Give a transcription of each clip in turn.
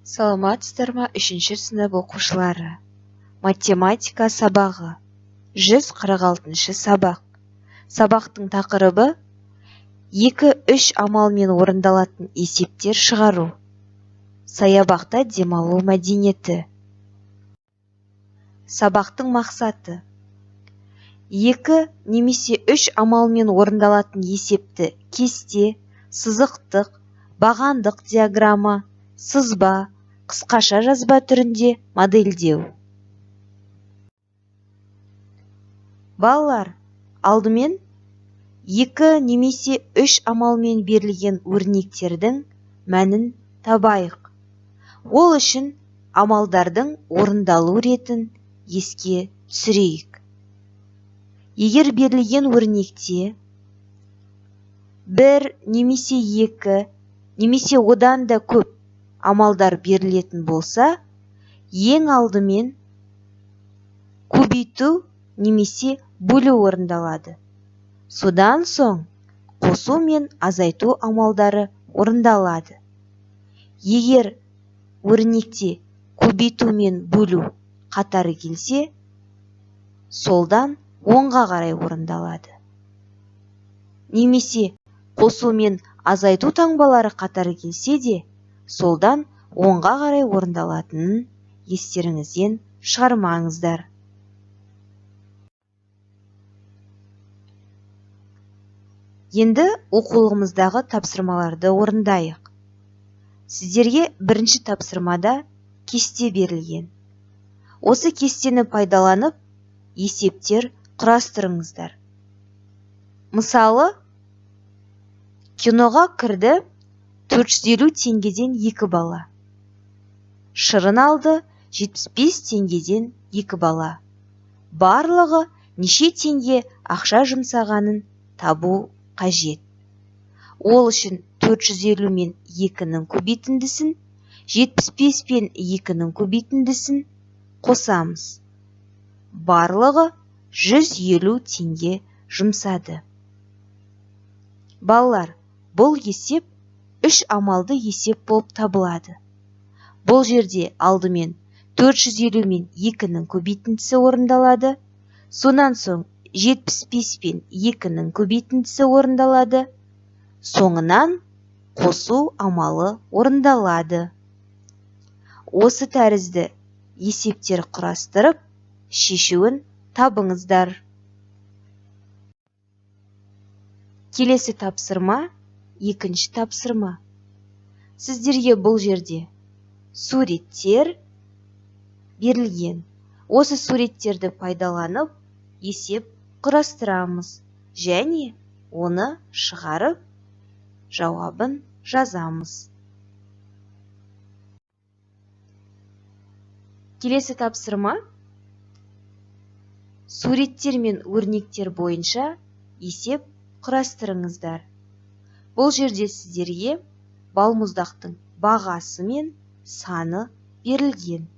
Саламатсыздар ма 3-ші сынып оқушылары? Математика сабағы. 146-шы сабақ. Сабақтың тақырыбы 2-3 амалмен орындалатын есептер шығару. Саябақта демалу мәдениеті. Сабақтың мақсаты: 2 немесе 3 амалмен орындалатын есепті кесте, сызықтық, бағандық диаграмма, сызба, қысқаша жазба түрінде модельдеу. Балалар, алдымен 2 немесе 3 амалмен берілген өрнектердің мәнін табайық. Ол үшін амалдардың орындалу ретін еске түсірейік. Егер берілген өрнекте 1 немесе 2 немесе одан да көп амалдар берілетін болса, ең алдымен көбейту немесе бөлу орындалады. Содан соң қосу мен азайту амалдары орындалады. Егер өрнекте көбейту мен бөлу қатары келсе, солдан оңға қарай орындалады. Немесе қосу мен азайту таңбалары қатары келсе де, солдан оңға қарай орындалатынын естеріңізден шығармаңыздар. Енді оқулығымыздағы тапсырмаларды орындайық. Сіздерге бірінші тапсырмада кесте берілген. Осы кестені пайдаланып, есептер құрастырыңыздар. Мысалы, киноға кірді 450 теңгеден 2 бала. Шырын алды 75 теңгеден 2 бала. Барлығы неше теңге ақша жұмсағанын табу қажет. Ол үшін 450 мен 2-нің көбейтіндісін, 75 пен 2-нің көбейтіндісін қосамыз. Барлығы 150 теңге жұмсады. Балалар, бұл есеп 3 амалды есеп болып табылады. Бұл жерде алдымен 450 мен 2-нің көбейтіндісі орындалады. Сонан соң 75 пен 2-нің көбейтіндісі орындалады. Соңынан қосу амалы орындалады. Осы тәрізді есептер құрастырып, шешуін табыңыздар. Келесі тапсырма, екінші тапсырма. Сіздерге бұл жерде суреттер берілген. Осы суреттерді пайдаланып, есеп құрастырамыз және оны шығарып, жауабын жазамыз. Келесі тапсырма: суреттер мен өрнектер бойынша есеп құрастырыңыздар. Бұл жерде сіздерге балмұздақтың бағасы мен саны берілген.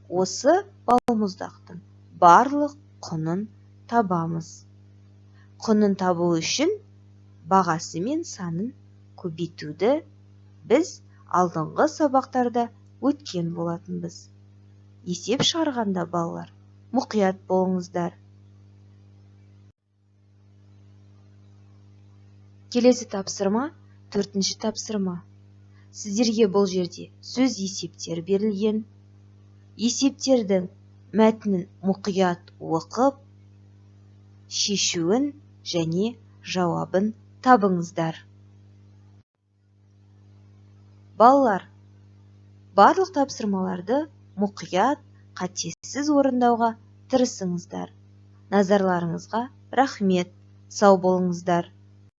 Осы балмұздақтың барлық құнын табамыз. Құнын табу үшін бағасы мен санын көбейтуді біз алдыңғы сабақтарда өткен болатынбыз. Есеп шығарғанда балалар, мұқият болыңыздар. Келесі тапсырма, 4-ші тапсырма. Сіздерге бұл жерде сөз есептер берілген. Есептердің мәтінін мұқият оқып, шешуін және жауабын табыңыздар. Балалар, барлық тапсырмаларды мұқият, қатессіз орындауға тырысыңыздар. Назарларыңызға рахмет. Сау болыңыздар.